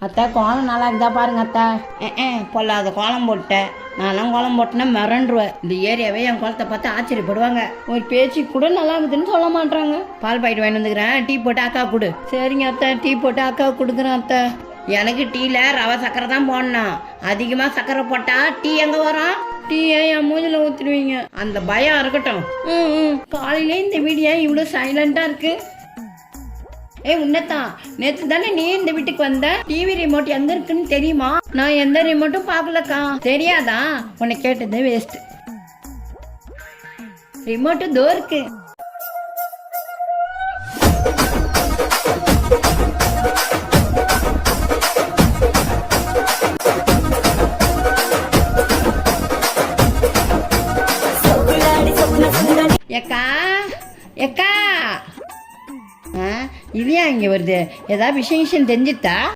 அத்தா கோலம் நல்லா இருக்குதா பாருங்க அத்தா. பொல்லாத கோலம் போட்டேன். நான்லாம் கோலம் போட்டேன்னா மிரண்டுருவேன். இந்த ஏரியாவே என் கோலத்தை பார்த்து ஆச்சரியப்படுவாங்க. ஒரு பேச்சு கூட நல்லா இருக்குதுன்னு சொல்ல மாட்டாங்க. பால் பாக்கெட் வாங்கி வந்துக்கிறேன், டீ போட்டு அக்கா கொடு. சரிங்க அத்தை, டீ போட்டு அக்கா கொடுக்குறேன் அத்தை. எனக்கு டீல ரவை சக்கரை தான் போடணும். அதிகமா சக்கரை போட்டா டீ எங்க வரும்? டீயை என் மூஞ்சில ஊத்திடுவீங்க. அந்த பயம் இருக்கட்டும். காலையிலே இந்த வீடியோ இவ்வளவு சைலண்டா இருக்கு. உன்னதான் நேற்று தானே நீ இந்த வீட்டுக்கு வந்த. டிவி ரிமோட் எங்க இருக்குன்னு தெரியுமா? நான் எந்த ரிமோட்டும் பாக்கலக்கா. தெரியாதா? உன்னை கேட்டது வேஸ்ட். ரிமோட்டு தோ இருக்கு. எக்கா எக்கா இது ஏன் இங்கே வருது? ஏதாவது விஷயம் தெரிஞ்சுட்டா?